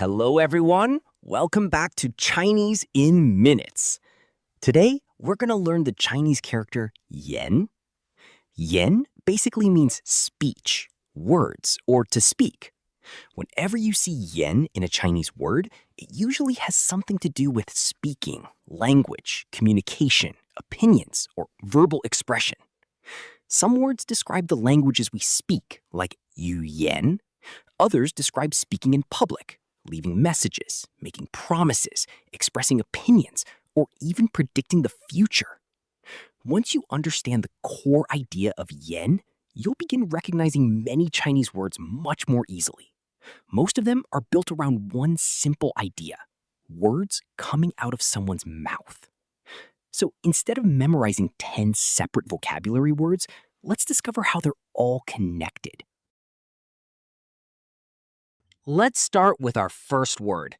Hello, everyone. Welcome back to Chinese in Minutes. Today, we're going to learn the Chinese character yan. Yan basically means speech, words, or to speak. Whenever you see yan in a Chinese word, it usually has something to do with speaking, language, communication, opinions, or verbal expression. Some words describe the languages we speak, like yu yan. Others describe speaking in public, leaving messages, making promises, expressing opinions, or even predicting the future. Once you understand the core idea of yan, you'll begin recognizing many Chinese words much more easily. Most of them are built around one simple idea: words coming out of someone's mouth. So instead of memorizing 10 separate vocabulary words, let's discover how they're all connected. Let's start with our first word,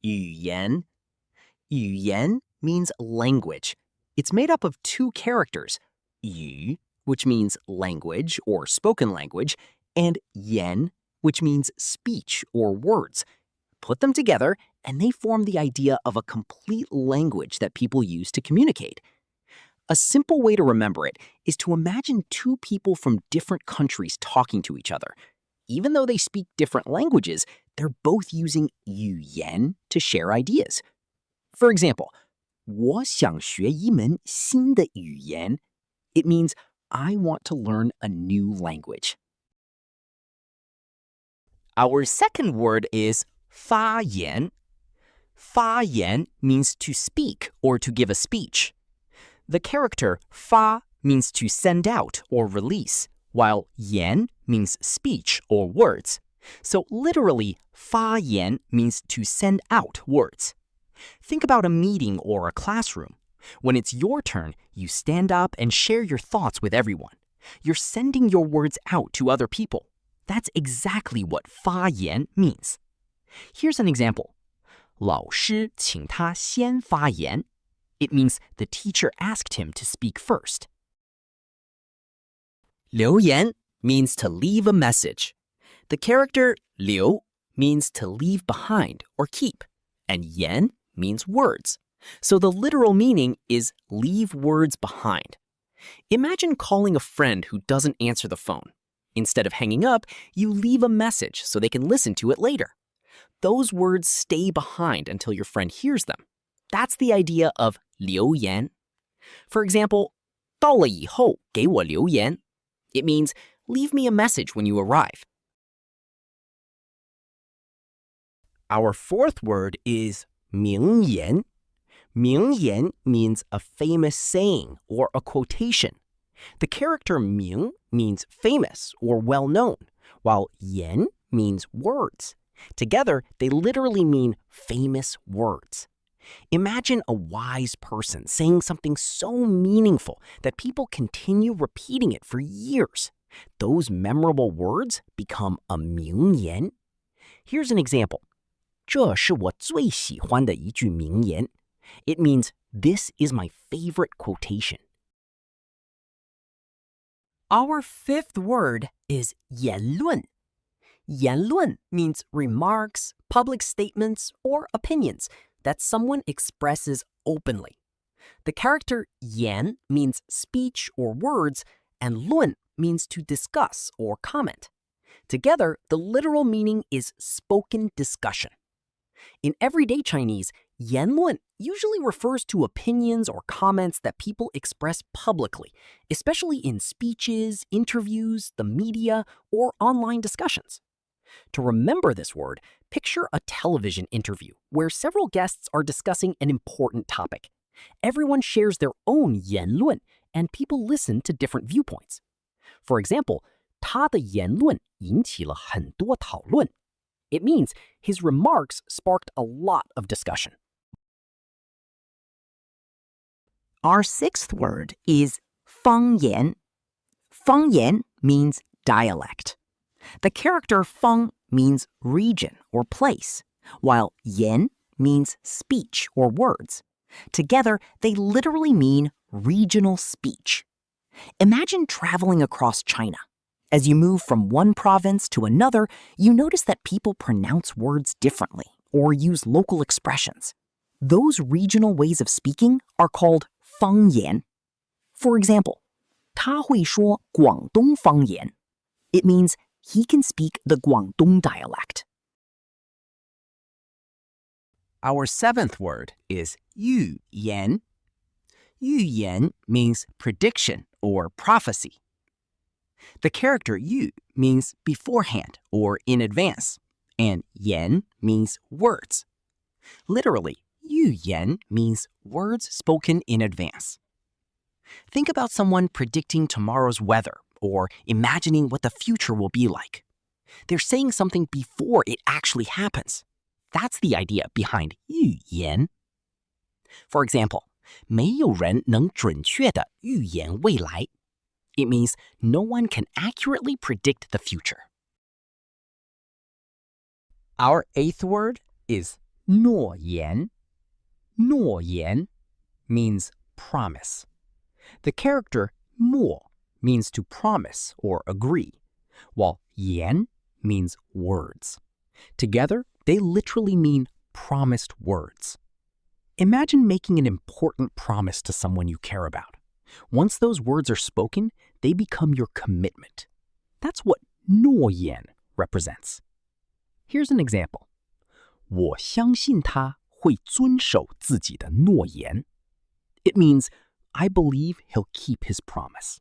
语言. 语言 means language. It's made up of two characters, 语, which means language or spoken language, and 言, which means speech or words. Put them together, and they form the idea of a complete language that people use to communicate. A simple way to remember it is to imagine two people from different countries talking to each other. Even though they speak different languages, they're both using 语言 to share ideas. For example, 我想学一门新的语言. It means I want to learn a new language. Our second word is 发言. 发言 means to speak or to give a speech. The character 发 means to send out or release, while 言 means speech or words. So literally, 发言 means to send out words. Think about a meeting or a classroom. When it's your turn, you stand up and share your thoughts with everyone. You're sending your words out to other people. That's exactly what 发言 means. Here's an example. 老师请他先发言. It means the teacher asked him to speak first. 留言 means to leave a message. The character 留 means to leave behind or keep, and 言 means words. So the literal meaning is leave words behind. Imagine calling a friend who doesn't answer the phone. Instead of hanging up, you leave a message so they can listen to it later. Those words stay behind until your friend hears them. That's the idea of 留言. For example, 到了以后给我留言. It means leave me a message when you arrive. Our fourth word is 名言. 名言 means a famous saying or a quotation. The character 名 means famous or well-known, while 言 means words. Together, they literally mean famous words. Imagine a wise person saying something so meaningful that people continue repeating it for years. Those memorable words become a 名言. Here's an example. 这是我最喜欢的一句名言. It means this is my favorite quotation. Our fifth word is 言论. 言论 means remarks, public statements, or opinions that someone expresses openly. The character 言 means speech or words, and 论 means to discuss or comment. Together, the literal meaning is spoken discussion. In everyday Chinese, 言论 usually refers to opinions or comments that people express publicly, especially in speeches, interviews, the media, or online discussions. To remember this word, picture a television interview where several guests are discussing an important topic. Everyone shares their own 言论, and people listen to different viewpoints. For example, 他的言论引起了很多讨论. It means his remarks sparked a lot of discussion. Our sixth word is 方言. 方言 means dialect. The character 方 means region or place, while 言 means speech or words. Together, they literally mean regional speech. Imagine traveling across China. As you move from one province to another, you notice that people pronounce words differently or use local expressions. Those regional ways of speaking are called 方言. For example, 他会说广东方言. It means he can speak the Guangdong dialect. Our seventh word is 预言. 预言 means prediction or prophecy. The character 预 means beforehand or in advance, and 言 means words. Literally, 预言 means words spoken in advance. Think about someone predicting tomorrow's weather or imagining what the future will be like. They're saying something before it actually happens. That's the idea behind 预言. For example, 没有人能准确地预言未来. It means no one can accurately predict the future. Our eighth word is 诺言. 诺言 means promise. The character 默 means to promise or agree, while 言 means words. Together, they literally mean promised words. Imagine making an important promise to someone you care about. Once those words are spoken, they become your commitment. That's what 诺言 represents. Here's an example. 我相信他会遵守自己的诺言. It means, I believe he'll keep his promise.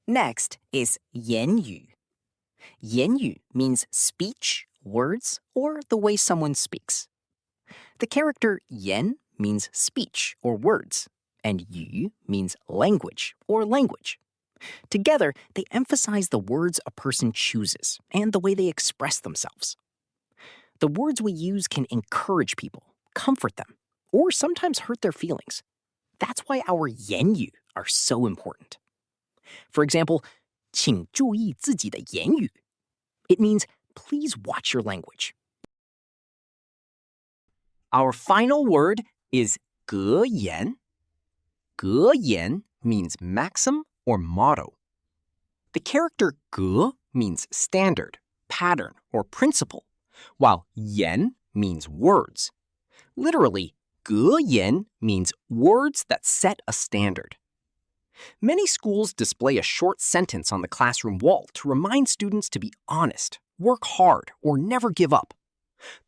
Next is 言语. 言语 means speech, words, or the way someone speaks. The character 言 means speech or words, and 语 means language or language. Together, they emphasize the words a person chooses and the way they express themselves. The words we use can encourage people, comfort them, or sometimes hurt their feelings. That's why our 言语 are so important. For example, 请注意自己的言语. It means, please watch your language. Our final word is 格言. 格言 means maxim or motto. The character 格 means standard, pattern, or principle, while 言 means words. Literally, 格言 means words that set a standard. Many schools display a short sentence on the classroom wall to remind students to be honest, work hard, or never give up.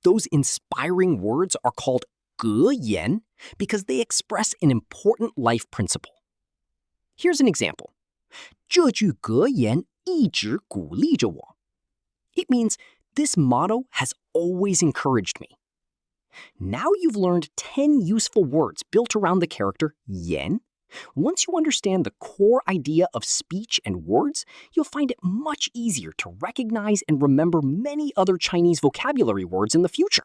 Those inspiring words are called 格言because they express an important life principle. Here's an example. 这句格言一直鼓励着我. It means this motto has always encouraged me. Now you've learned 10 useful words built around the character 言. Once you understand the core idea of speech and words, you'll find it much easier to recognize and remember many other Chinese vocabulary words in the future.